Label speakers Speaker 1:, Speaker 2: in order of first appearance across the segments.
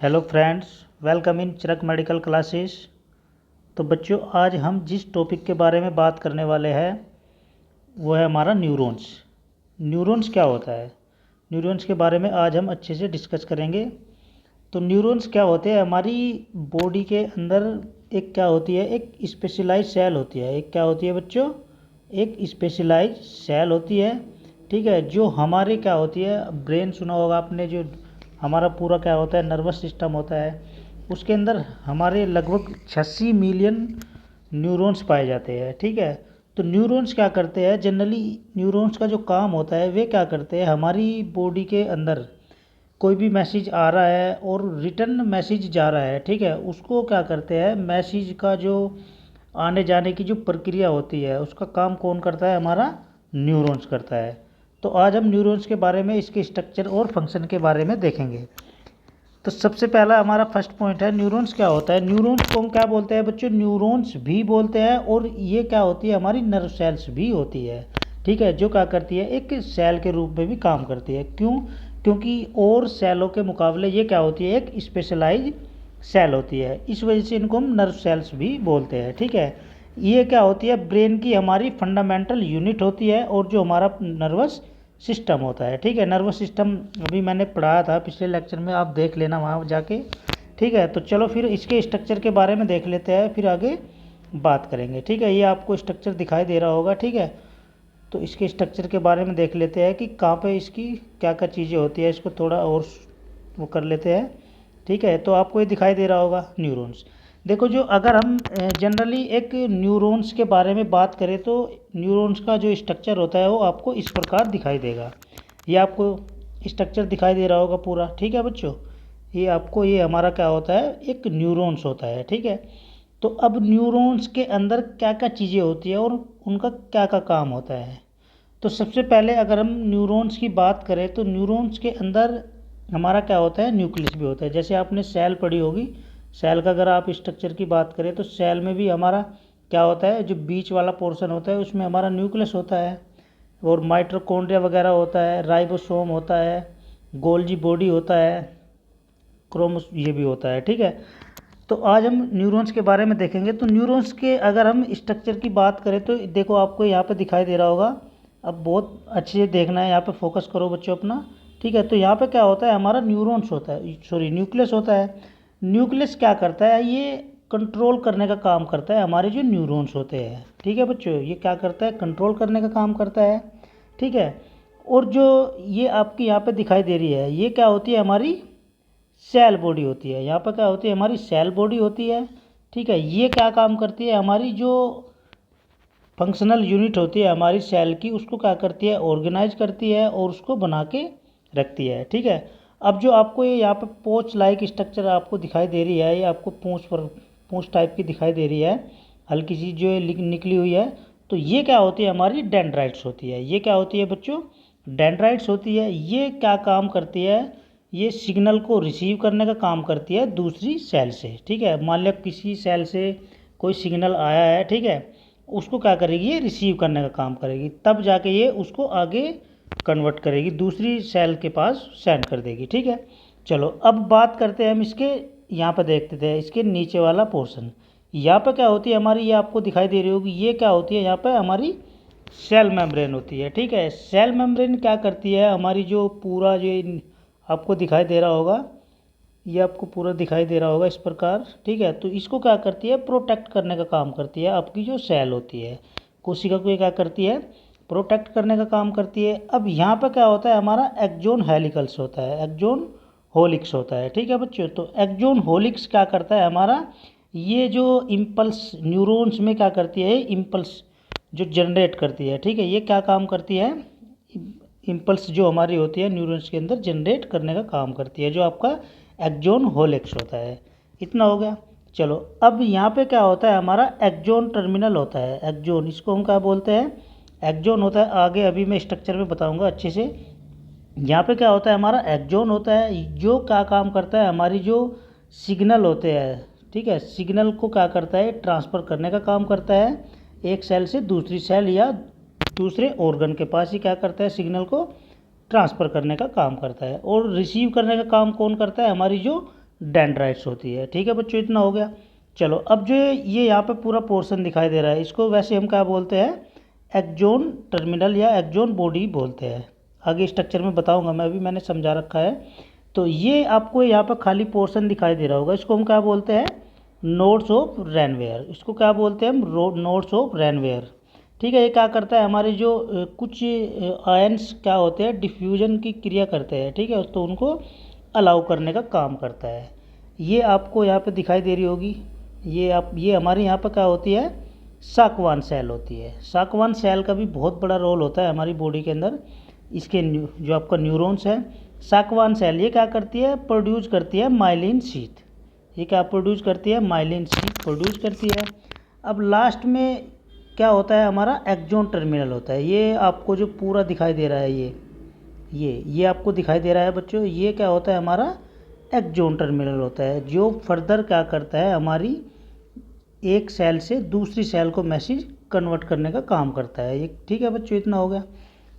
Speaker 1: Hello friends, welcome in Chirak medical classes. तो बच्चों, आज हम जिस टॉपिक के बारे में बात करने वाले हैं वो है हमारा न्यूरॉन्स। न्यूरॉन्स क्या होता है, न्यूरॉन्स के बारे में आज हम अच्छे से डिस्कस करेंगे। तो न्यूरॉन्स क्या होते हैं, हमारी बॉडी के अंदर एक क्या होती है, एक स्पेशलाइज सेल होती है। एक क्या होती है बच्चों, एक स्पेशलाइज सेल होती है। ठीक है, जो हमारे क्या होती है, ब्रेन सुना होगा आपने, जो हमारा पूरा क्या होता है नर्वस सिस्टम होता है, उसके अंदर हमारे लगभग 86 मिलियन न्यूरॉन्स पाए जाते हैं। ठीक है, तो न्यूरॉन्स क्या करते हैं, जनरली न्यूरॉन्स का जो काम होता है वे क्या करते हैं, हमारी बॉडी के अंदर कोई भी मैसेज आ रहा है और रिटर्न मैसेज जा रहा है, ठीक है, उसको क्या करते हैं, मैसेज का जो आने जाने की जो प्रक्रिया होती है उसका काम कौन करता है, हमारा न्यूरॉन्स करता है। तो आज हम न्यूरॉन्स के बारे में, इसके स्ट्रक्चर और फंक्शन के बारे में देखेंगे। तो सबसे पहला हमारा फर्स्ट पॉइंट है, न्यूरॉन्स क्या होता है। न्यूरॉन्स को हम क्या बोलते हैं बच्चों, न्यूरॉन्स भी बोलते हैं, और ये क्या होती है, हमारी नर्व सेल्स भी होती है। ठीक है, जो क्या करती है, एक सेल के रूप में भी काम करती है। क्यों? क्योंकि और सेलों के मुकाबले ये क्या होती है, एक स्पेशलाइज सेल होती है, इस वजह से इनको हम नर्व सेल्स भी बोलते हैं। ठीक है, ये क्या होती है, ब्रेन की हमारी फंडामेंटल यूनिट होती है, और जो हमारा नर्वस सिस्टम होता है। ठीक है, नर्वस सिस्टम अभी मैंने पढ़ाया था पिछले लेक्चर में, आप देख लेना वहाँ जाके। ठीक है, तो चलो फिर इसके स्ट्रक्चर के बारे में देख लेते हैं, फिर आगे बात करेंगे। ठीक है, ये आपको स्ट्रक्चर दिखाई दे रहा होगा। ठीक है, तो इसके स्ट्रक्चर के बारे में देख लेते हैं कि कहाँ पे इसकी क्या क्या चीज़ें होती है, इसको थोड़ा और वो कर लेते हैं। ठीक है, तो आपको ये दिखाई दे रहा होगा न्यूरॉन्स। देखो, जो अगर हम जनरली एक न्यूरॉन्स के बारे में बात करें तो न्यूरॉन्स का जो स्ट्रक्चर होता है वो आपको इस प्रकार दिखाई देगा। ये आपको स्ट्रक्चर दिखाई दे रहा होगा पूरा। ठीक है बच्चों, ये आपको, ये हमारा क्या होता है, एक न्यूरॉन्स होता है। ठीक है, तो अब न्यूरॉन्स के अंदर क्या क्या चीज़ें होती है और उनका क्या क्या काम होता है। तो सबसे पहले अगर हम न्यूरॉन्स की बात करें तो न्यूरॉन्स के अंदर हमारा क्या होता है, न्यूक्लियस भी होता है। जैसे आपने सेल पढ़ी होगी, सेल का अगर आप स्ट्रक्चर की बात करें तो सेल में भी हमारा क्या होता है, जो बीच वाला पोर्शन होता है उसमें हमारा न्यूक्लियस होता है, और माइटोकॉन्ड्रिया वगैरह होता है, राइबोसोम होता है, गोल्जी बॉडी होता है, क्रोमोस ये भी होता है। ठीक है, तो आज हम न्यूरॉन्स के बारे में देखेंगे। तो न्यूरॉन्स के अगर हम स्ट्रक्चर की बात करें तो देखो, आपको यहाँ पे दिखाई दे रहा होगा। अब बहुत अच्छे से देखना है, यहाँ पे फोकस करो बच्चों अपना। ठीक है, तो यहाँ पे क्या होता है, हमारा न्यूरॉन्स होता है, सॉरी न्यूक्लियस होता है। न्यूक्लियस क्या करता है, ये कंट्रोल करने का काम करता है हमारे जो न्यूरॉन्स होते हैं। ठीक है बच्चों, ये क्या करता है, कंट्रोल करने का काम करता है। ठीक है, और जो ये आपकी यहाँ पे दिखाई दे रही है, ये क्या होती है, हमारी सेल बॉडी होती है। यहाँ पर क्या होती है, हमारी सेल बॉडी होती है। ठीक है, ये क्या काम करती है, हमारी जो फंक्शनल यूनिट होती है हमारी सेल की, उसको क्या करती है, ऑर्गेनाइज करती है और उसको बना के रखती है। ठीक है, अब जो आपको ये यहाँ पे पोच लाइक स्ट्रक्चर आपको दिखाई दे रही है, ये आपको पूंछ पर पूंछ टाइप की दिखाई दे रही है, हल्की सी जो ये निकली हुई है, तो ये क्या होती है, हमारी डेंड्राइट्स होती है। ये क्या होती है बच्चों, डेंड्राइट्स होती है। ये क्या काम करती है, ये सिग्नल को रिसीव करने का काम करती है दूसरी सेल से। ठीक है, मान लिया किसी सेल से कोई सिग्नल आया है, ठीक है, उसको क्या करेगी, ये रिसीव करने का काम करेगी, तब जाके ये उसको आगे कन्वर्ट करेगी, दूसरी सेल के पास सेंड कर देगी। ठीक है, चलो अब बात करते हैं हम इसके, यहाँ पर देखते थे इसके नीचे वाला पोर्शन। यहाँ पर क्या होती है हमारी, ये आपको दिखाई दे रही होगी, ये क्या होती है, यहाँ पर हमारी सेल मेम्ब्रेन होती है। ठीक है, सेल मेम्ब्रेन क्या करती है, हमारी जो पूरा जो आपको दिखाई दे रहा होगा, ये आपको पूरा दिखाई दे रहा होगा इस प्रकार। ठीक है, तो इसको क्या करती है, प्रोटेक्ट करने का काम करती है। आपकी जो सेल होती है कोशिका को, ये क्या करती है, प्रोटेक्ट करने का काम करती है। अब यहाँ पर क्या होता है, हमारा एक्सोन हेलिकल्स होता है, एक्सोन होलिक्स होता है। ठीक है बच्चों, तो एक्सोन होलिक्स क्या करता है, हमारा ये जो इम्पल्स न्यूरॉन्स में क्या करती है, इम्पल्स जो जनरेट करती है। ठीक है, ये क्या काम करती है, इम्पल्स जो हमारी होती है न्यूरॉन्स के अंदर जनरेट करने का काम करती है, जो आपका एक्सोन होलिक्स होता है। इतना हो गया। चलो अब यहाँ पे क्या होता है, हमारा एक्सोन टर्मिनल होता है। एक्सोन, इसको हम क्या बोलते हैं, एक्सोन होता है। आगे अभी मैं स्ट्रक्चर में बताऊंगा अच्छे से। यहाँ पे क्या होता है, हमारा एक्सोन होता है, जो क्या काम करता है, हमारी जो सिग्नल होते हैं, ठीक है, सिग्नल को क्या करता है, ट्रांसफ़र करने का काम करता है, एक सेल से दूसरी सेल या दूसरे ऑर्गन के पास ही क्या करता है, सिग्नल को ट्रांसफ़र करने का काम करता है। और रिसीव करने का काम कौन करता है, हमारी जो डेंड्राइट्स होती है। ठीक है बच्चों, इतना हो गया। चलो अब जो ये यहाँ पे पूरा पोर्शन दिखाई दे रहा है, इसको वैसे हम क्या बोलते हैं, एक्सोन टर्मिनल या एक्सोन बॉडी बोलते हैं। आगे स्ट्रक्चर में बताऊंगा मैं, अभी मैंने समझा रखा है। तो ये आपको यहाँ पर खाली पोर्शन दिखाई दे रहा होगा, इसको हम क्या बोलते हैं, नोड्स ऑफ रैनवेयर। इसको क्या बोलते हैं हम, नोड्स ऑफ रैनवेयर। ठीक है, ये क्या करता है, हमारे जो कुछ आयंस क्या होते हैं, डिफ्यूजन की क्रिया करते हैं। ठीक है, तो उनको अलाउ करने का काम करता है। ये आपको यहाँ पे दिखाई दे रही होगी, ये हमारे यहाँ पर क्या होती है, साकवान सेल होती है। साकवान सेल का भी बहुत बड़ा रोल होता है हमारी बॉडी के अंदर। इसके जो आपका न्यूरॉन्स है, साकवान सेल ये क्या करती है, प्रोड्यूस करती है माइलिन शीथ। ये क्या प्रोड्यूस करती है, माइलिन शीथ प्रोड्यूस करती है। अब लास्ट में क्या होता है, हमारा एक्सोन टर्मिनल होता है। ये आपको जो पूरा दिखाई दे रहा है, ये आपको दिखाई दे रहा है बच्चों, ये क्या होता है, हमारा एक्सोन टर्मिनल होता है, जो फर्दर क्या करता है, हमारी एक सेल से दूसरी सेल को मैसेज कन्वर्ट करने का काम करता है ये। ठीक है बच्चों, इतना हो गया।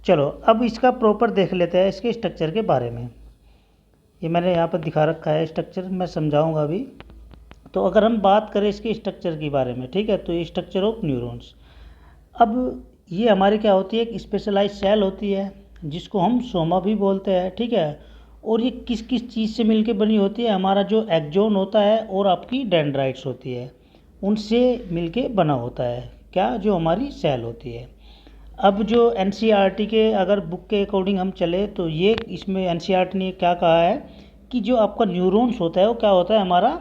Speaker 1: चलो अब इसका प्रॉपर देख लेते हैं, इसके स्ट्रक्चर के बारे में। ये मैंने यहाँ पर दिखा रखा है स्ट्रक्चर, मैं समझाऊंगा अभी। तो अगर हम बात करें इसके स्ट्रक्चर के बारे में, ठीक है, तो ये स्ट्रक्चर ऑफ न्यूरॉन्स। अब ये हमारी क्या होती है, एक स्पेशलाइज सेल होती है जिसको हम सोमा भी बोलते हैं। ठीक है, और ये किस किस चीज़ से मिलके बनी होती है, हमारा जो एक्सोन होता है और आपकी डेंड्राइट्स होती है, उनसे मिलके बना होता है क्या, जो हमारी सेल होती है। अब जो एनसीईआरटी के अगर बुक के अकॉर्डिंग हम चले तो ये इसमें एनसीईआरटी ने क्या कहा है कि जो आपका न्यूरॉन्स होता है वो क्या होता है, हमारा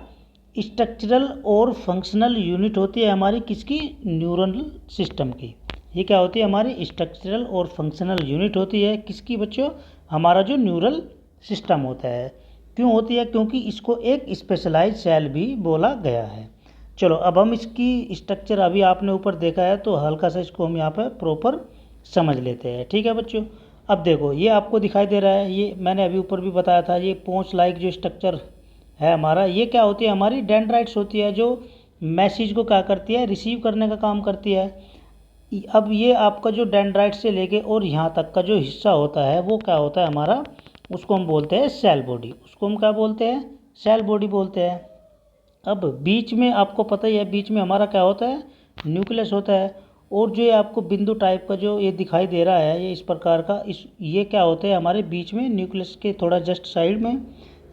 Speaker 1: स्ट्रक्चरल और फंक्शनल यूनिट होती है हमारी किसकी, न्यूरल सिस्टम की। ये क्या होती है, हमारी स्ट्रक्चरल और फंक्शनल यूनिट होती है किसकी बच्चों, हमारा जो न्यूरल सिस्टम होता है। क्यों होती है, क्योंकि इसको एक स्पेशलाइज सेल भी बोला गया है। चलो अब हम इसकी स्ट्रक्चर अभी आपने ऊपर देखा है, तो हल्का सा इसको हम यहाँ पर प्रॉपर समझ लेते हैं। ठीक है बच्चों, अब देखो ये आपको दिखाई दे रहा है, ये मैंने अभी ऊपर भी बताया था, ये पोंच लाइक जो स्ट्रक्चर है हमारा, ये क्या होती है, हमारी डेंड्राइट्स होती है, जो मैसेज को क्या करती है, रिसीव करने का काम करती है। अब ये आपका जो डेंड्राइट से लेके और यहाँ तक का जो हिस्सा होता है वो क्या होता है हमारा, उसको हम बोलते हैं सेल बॉडी। उसको हम क्या बोलते हैं, सेल बॉडी बोलते हैं। अब बीच में आपको पता ही है, बीच में हमारा क्या होता है, न्यूक्लियस होता है। और जो ये आपको बिंदु टाइप का जो ये दिखाई दे रहा है, ये इस प्रकार का, ये क्या होते हैं हमारे बीच में, न्यूक्लियस के थोड़ा जस्ट साइड में,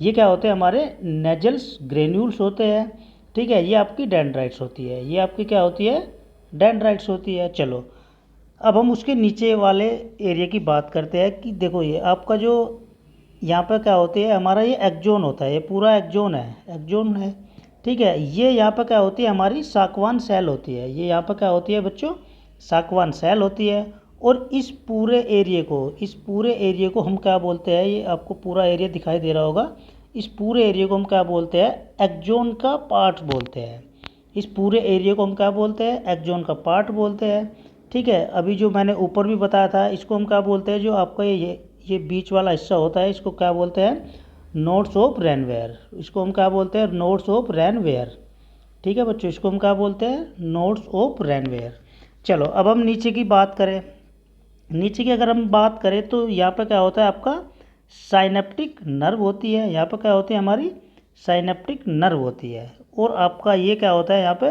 Speaker 1: ये क्या होते हैं, हमारे नेजल्स ग्रेन्यूल्स होते हैं। ठीक है, ये आपकी डेंड्राइट्स होती है, ये आपकी क्या होती है, डेंड्राइट्स होती है। चलो अब हम उसके नीचे वाले एरिया की बात करते हैं कि देखो ये आपका जो यहाँ पर क्या होती है, हमारा ये एक्सोन होता है, ये पूरा एक्सोन है। ठीक है, ये यहाँ पर क्या होती है, हमारी साकवान सेल होती है। ये यहाँ पर क्या होती है बच्चों, साकवान सेल होती है। और इस पूरे एरिया को हम क्या बोलते हैं, ये आपको पूरा एरिया दिखाई दे रहा होगा, इस पूरे एरिया को हम क्या बोलते हैं, एक्सोन का पार्ट बोलते हैं। इस पूरे एरिया को हम क्या बोलते हैं, एक्सोन का पार्ट बोलते हैं। ठीक है, अभी जो मैंने ऊपर भी बताया था, इसको हम क्या बोलते हैं, जो आपका ये बीच वाला हिस्सा होता है, इसको क्या बोलते हैं, नोड्स ऑफ रैनवेयर। इसको हम क्या बोलते हैं, नोड्स ऑफ रैनवेयर। ठीक है बच्चों, इसको हम क्या बोलते हैं, नोड्स ऑफ रैनवेयर। चलो अब हम नीचे की बात करें, नीचे की अगर हम बात करें तो यहाँ पर क्या होता है, आपका साइनेप्टिक नर्व होती है। यहाँ पर क्या होती है, हमारी साइनेप्टिक नर्व होती है। और आपका ये क्या होता है, यहाँ पे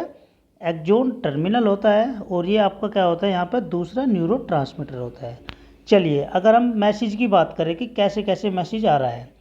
Speaker 1: एक्सोन टर्मिनल होता है। और ये आपका क्या होता है, यहाँ पे दूसरा न्यूरोट्रांसमीटर होता है। चलिए अगर हम मैसेज की बात करें कि कैसे कैसे मैसेज आ रहा है,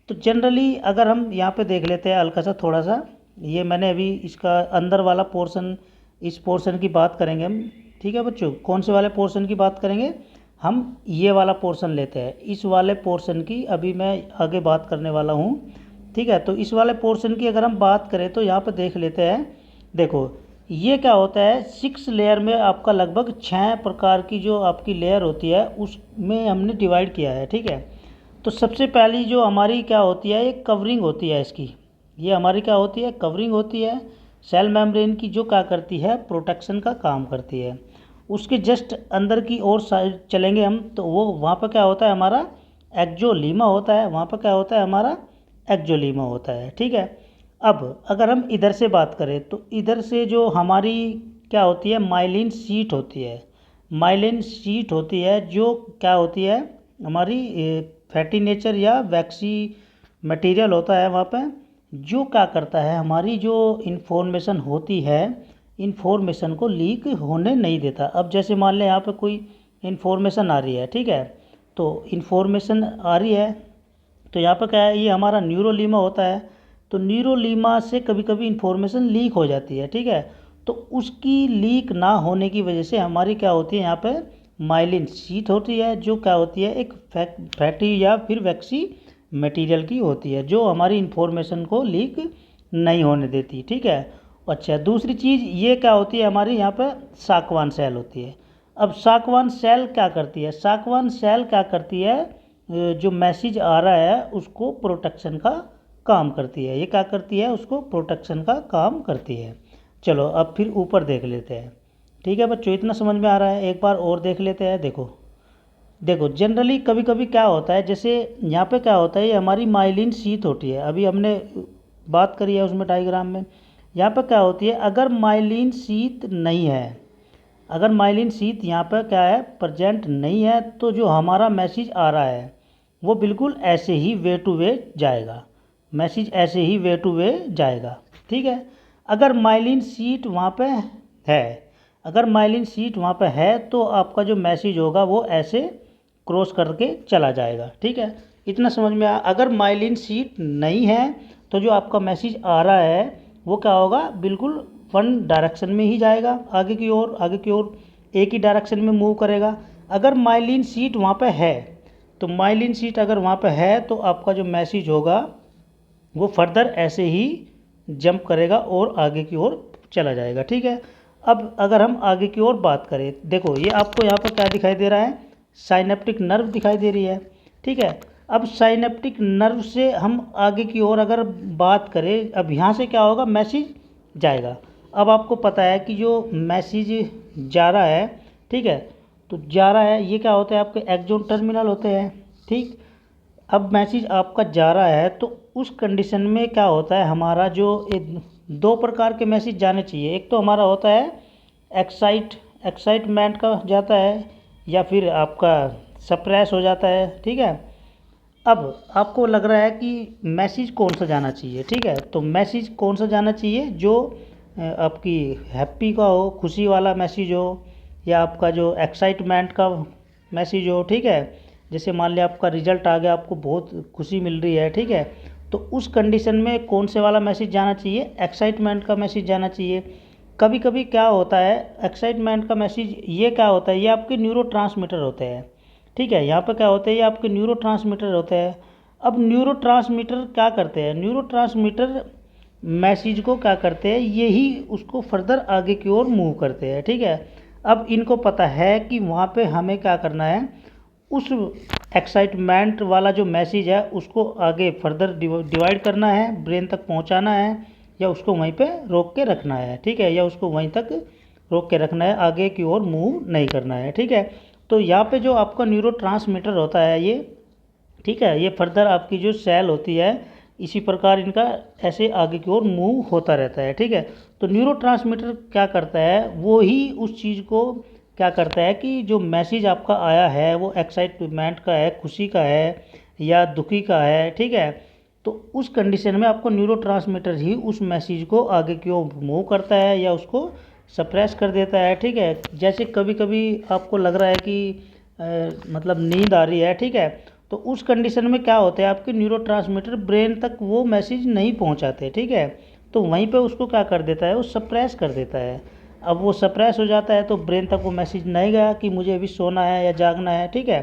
Speaker 1: तो जनरली अगर हम यहाँ पे देख लेते हैं हल्का सा थोड़ा सा, ये मैंने अभी इसका अंदर वाला पोर्शन, इस पोर्शन की बात करेंगे हम। ठीक है बच्चों, कौन से वाले पोर्शन की बात करेंगे, हम ये वाला पोर्शन लेते हैं। इस वाले पोर्शन की अभी मैं आगे बात करने वाला हूँ। ठीक है, तो इस वाले पोर्शन की अगर हम बात करें तो यहाँ पर देख लेते हैं। देखो ये क्या होता है, 6 लेयर में आपका लगभग 6 प्रकार की जो आपकी लेयर होती है उसमें हमने डिवाइड किया है। ठीक है, तो सबसे पहली जो हमारी क्या होती है, एक कवरिंग होती है इसकी। ये हमारी क्या होती है, कवरिंग होती है सेल मेम्ब्रेन की, जो क्या करती है, प्रोटेक्शन का काम करती है। उसके जस्ट अंदर की ओर साइड चलेंगे हम, तो वो वहाँ पर क्या होता है, हमारा एक्सोलीमा होता है। वहाँ पर क्या होता है, हमारा एक्सोलीमा होता है। ठीक है, अब अगर हम इधर से बात करें तो इधर से जो हमारी क्या होती है, माइलिन शीट होती है। माइलिन शीट होती है जो क्या होती है, हमारी फैटी नेचर या वैक्सी मटेरियल होता है वहाँ पे। जो क्या करता है, हमारी जो इन्फॉर्मेशन होती है, इन्फॉर्मेशन को लीक होने नहीं देता। अब जैसे मान लें यहाँ पे कोई इन्फॉर्मेशन आ रही है, ठीक है, तो इन्फॉर्मेशन आ रही है तो यहाँ पे क्या है, ये हमारा न्यूरोलीमा होता है। तो न्यूरोलीमा से कभी कभी इन्फॉर्मेशन लीक हो जाती है, ठीक है। तो उसकी लीक ना होने की वजह से हमारी क्या होती है, यहाँ पे माइलिन शीट होती है, जो क्या होती है, एक फैटी या फिर वैक्सी मटेरियल की होती है, जो हमारी इन्फॉर्मेशन को लीक नहीं होने देती, ठीक है। अच्छा, दूसरी चीज़ ये क्या होती है, हमारी यहाँ पे साकवान सेल होती है। अब साकवान सेल क्या करती है, साकवान सेल क्या करती है, जो मैसेज आ रहा है उसको प्रोटेक्शन का काम करती है। ये क्या करती है, उसको प्रोटेक्शन का काम करती है। चलो अब फिर ऊपर देख लेते हैं, ठीक है बच्चों, इतना समझ में आ रहा है, एक बार और देख लेते हैं। देखो देखो जनरली कभी कभी क्या होता है, जैसे यहाँ पे क्या होता है, ये हमारी माइलिन शीथ होती है, अभी हमने बात करी है उसमें डायग्राम में। यहाँ पे क्या होती है, अगर माइलिन शीथ नहीं है, अगर माइलिन शीथ यहाँ पर क्या है, प्रेजेंट नहीं है, तो जो हमारा मैसेज आ रहा है वो बिल्कुल ऐसे ही वे टू वे जाएगा, मैसेज ऐसे ही वे टू वे जाएगा, ठीक है। अगर माइलिन शीट वहाँ पे है, अगर माइलिन शीट वहाँ पे है तो आपका जो मैसेज होगा वो ऐसे क्रॉस करके चला जाएगा, ठीक है। इतना समझ में आया। अगर माइलिन शीट नहीं है तो जो आपका मैसेज आ रहा है वो क्या होगा, बिल्कुल वन डायरेक्शन में ही जाएगा, आगे की ओर, आगे की ओर एक ही डायरेक्शन में मूव करेगा। अगर माइलिन शीट वहाँ पे है, तो माइलिन शीट अगर वहाँ पे है तो आपका जो मैसेज होगा वो फर्दर ऐसे ही जंप करेगा और आगे की ओर चला जाएगा, ठीक है। अब अगर हम आगे की ओर बात करें, देखो ये आपको यहाँ पर क्या दिखाई दे रहा है, साइनेप्टिक नर्व दिखाई दे रही है, ठीक है। अब साइनेप्टिक नर्व से हम आगे की ओर अगर बात करें, अब यहाँ से क्या होगा, मैसेज जाएगा। अब आपको पता है कि जो मैसेज जा रहा है, ठीक है, तो जा रहा है, ये क्या होता है, आपके एक्सोन टर्मिनल होते हैं, ठीक। अब मैसेज आपका जा रहा है तो उस कंडीशन में क्या होता है, हमारा जो दो प्रकार के मैसेज जाने चाहिए। एक तो हमारा होता है एक्साइटमेंट का जाता है, या फिर आपका सप्रेस हो जाता है, ठीक है। अब आपको लग रहा है कि मैसेज कौन सा जाना चाहिए, ठीक है, तो मैसेज कौन सा जाना चाहिए, जो आपकी हैप्पी का हो, खुशी वाला मैसेज हो, या आपका जो एक्साइटमेंट का मैसेज हो, ठीक है। जैसे मान लिया आपका रिजल्ट आ गया, आपको बहुत खुशी मिल रही है, ठीक है, तो उस कंडीशन में कौन से वाला मैसेज जाना चाहिए, एक्साइटमेंट का मैसेज जाना चाहिए। कभी कभी क्या होता है, एक्साइटमेंट का मैसेज ये क्या होता है, ये आपके न्यूरोट्रांसमीटर होते हैं, ठीक है। यहाँ पे क्या होते हैं, ये आपके न्यूरोट्रांसमीटर होते हैं। अब न्यूरोट्रांसमीटर क्या करते हैं, न्यूरोट्रांसमीटर मैसेज को क्या करते हैं, यही उसको फर्दर आगे की ओर मूव करते हैं, ठीक है। अब इनको पता है कि वहाँ पे हमें क्या करना है, उस एक्साइटमेंट वाला जो मैसेज है उसको आगे फर्दर डिवाइड करना है, ब्रेन तक पहुँचाना है, या उसको वहीं पे रोक के रखना है, ठीक है, या उसको वहीं तक रोक के रखना है, आगे की ओर मूव नहीं करना है, ठीक है। तो यहाँ पे जो आपका न्यूरोट्रांसमीटर होता है ये, ठीक है, ये फर्दर आपकी जो सेल होती है इसी प्रकार इनका ऐसे आगे की ओर मूव होता रहता है, ठीक है। तो न्यूरोट्रांसमीटर क्या करता है, वो ही उस चीज़ को क्या करता है कि जो मैसेज आपका आया है वो एक्साइटमेंट का है, खुशी का है, या दुखी का है, ठीक है, तो उस कंडीशन में आपको न्यूरोट्रांसमीटर ही उस मैसेज को आगे की ओर मूव करता है या उसको सप्रेस कर देता है, ठीक है। जैसे कभी कभी आपको लग रहा है कि मतलब नींद आ रही है, ठीक है, तो उस कंडीशन में क्या होता है, आपके न्यूरोट्रांसमीटर ब्रेन तक वो मैसेज नहीं पहुंचाते, ठीक है, तो वहीं पे उसको क्या कर देता है, वो सप्रेस कर देता है। अब वो सप्रेस हो जाता है तो ब्रेन तक वो मैसेज नहीं गया कि मुझे अभी सोना है या जागना है, ठीक है।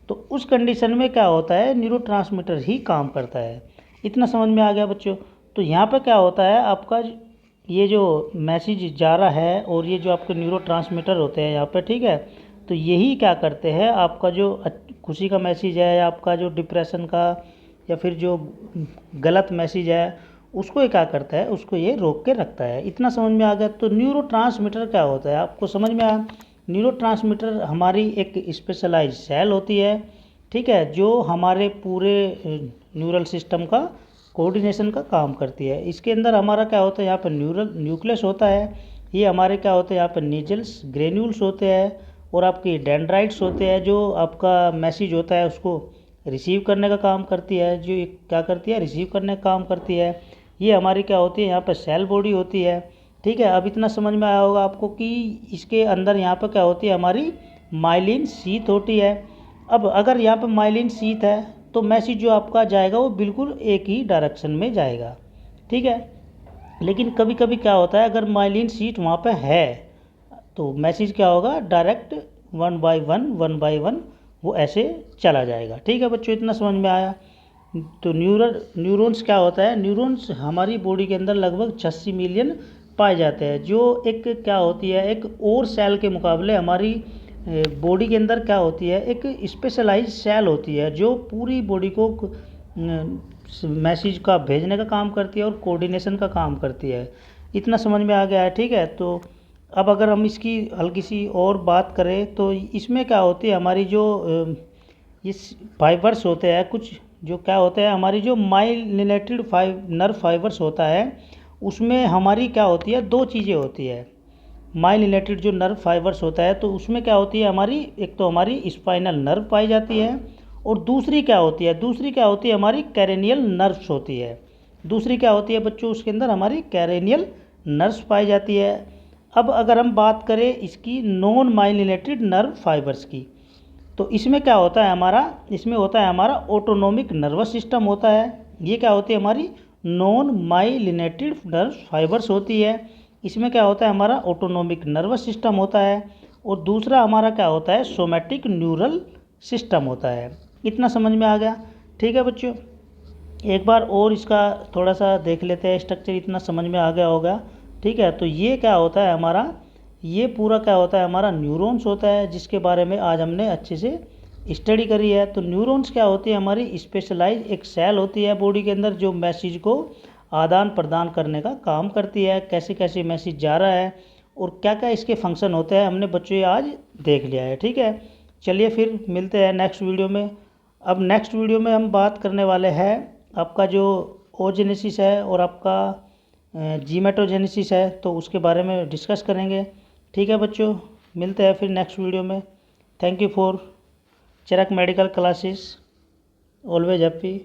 Speaker 1: तो उस कंडीशन में क्या होता है, न्यूरोट्रांसमीटर ही काम करता है। इतना समझ में आ गया बच्चों। तो यहाँ पे क्या होता है, आपका ये जो मैसेज जा रहा है और ये जो आपके न्यूरोट्रांसमीटर होते हैं यहाँ पे, ठीक है, तो यही क्या करते हैं, आपका जो खुशी का मैसेज है, या आपका जो डिप्रेशन का, या फिर जो गलत मैसेज है, उसको ये क्या करता है, उसको ये रोक के रखता है। इतना समझ में आ गया। तो न्यूरोट्रांसमीटर क्या होता है, आपको समझ में आया। न्यूरोट्रांसमीटर हमारी एक स्पेशलाइज सेल होती है, ठीक है, जो हमारे पूरे न्यूरल सिस्टम का कोऑर्डिनेशन का काम करती है। इसके अंदर हमारा क्या होता है, यहाँ पर न्यूक्लियस होता है, ये हमारे क्या होते हैं, यहाँ पर नीजल्स ग्रेन्यूल्स होते हैं, और आपकी डेंड्राइट्स होते हैं, जो आपका मैसेज होता है उसको रिसीव करने का काम करती है, जो क्या करती है, रिसीव करने का काम करती है। ये हमारी क्या होती है, यहाँ पर सेल बॉडी होती है। ठीक है, अब इतना समझ में आया होगा आपको कि इसके अंदर यहाँ पर क्या होती है, हमारी माइलिन शीथ होती है। अब अगर यहाँ पर माइलिन शीथ है तो मैसेज जो आपका जाएगा वो बिल्कुल एक ही डायरेक्शन में जाएगा। ठीक है, लेकिन कभी कभी क्या होता है, अगर माइलिन शीथ वहाँ पे है तो मैसेज क्या होगा, डायरेक्ट वन बाय वन वो ऐसे चला जाएगा। ठीक है बच्चों, इतना समझ में आया। तो न्यूरॉन्स क्या होता है, न्यूरॉन्स हमारी बॉडी के अंदर लगभग 86 मिलियन पाए जाते हैं, जो एक क्या होती है, एक और सेल के मुकाबले हमारी बॉडी के अंदर क्या होती है, एक स्पेशलाइज सेल होती है जो पूरी बॉडी को मैसेज का भेजने का काम करती है और कोऑर्डिनेशन का काम करती है। इतना समझ में आ गया है। ठीक है, तो अब अगर हम इसकी हल्की सी और बात करें तो इसमें क्या होती है, हमारी जो इस फाइबर्स होते हैं कुछ, जो क्या होते हैं, हमारी जो माइलिनेटेड नर्व फाइबर्स होता है उसमें हमारी क्या होती है, दो चीज़ें होती है। माइलिनेटेड जो नर्व फाइबर्स होता है तो उसमें क्या होती है, हमारी एक तो हमारी स्पाइनल नर्व पाई जाती है और दूसरी क्या होती है हमारी कैरेनियल नर्व्स होती है। दूसरी क्या होती है बच्चों, उसके अंदर हमारी कैरेनियल नर्व्स पाई जाती है। अब अगर हम बात करें इसकी नॉन माइलिनेटेड नर्व फाइबर्स की, तो इसमें क्या होता है हमारा, इसमें होता है हमारा ऑटोनोमिक नर्वस सिस्टम होता है। ये क्या होती है, हमारी नॉन माइलिनेटेड नर्व फाइबर्स होती है। इसमें क्या होता है, हमारा ऑटोनोमिक नर्वस सिस्टम होता है और दूसरा हमारा क्या होता है, सोमैटिक न्यूरल सिस्टम होता है। इतना समझ में आ गया। ठीक है बच्चों, एक बार और इसका थोड़ा सा देख लेते हैं स्ट्रक्चर, इतना समझ में आ गया होगा। ठीक है, तो ये क्या होता है हमारा, ये पूरा क्या होता है हमारा न्यूरॉन्स होता है, जिसके बारे में आज हमने अच्छे से स्टडी करी है। तो न्यूरॉन्स क्या होती है, हमारी स्पेशलाइज एक सेल होती है बॉडी के अंदर जो मैसेज को आदान प्रदान करने का काम करती है, कैसे कैसे मैसेज जा रहा है और क्या क्या इसके फंक्शन होते हैं, हमने बच्चों ये आज देख लिया है। ठीक है, चलिए फिर मिलते हैं नेक्स्ट वीडियो में। अब नेक्स्ट वीडियो में हम बात करने वाले हैं आपका जो ओजेनेसिस है और आपका जीमेटोजेनेसिस है, तो उसके बारे में डिस्कस करेंगे। ठीक है बच्चों, मिलते हैं फिर नेक्स्ट वीडियो में। Thank you for Chirak medical classes, always happy.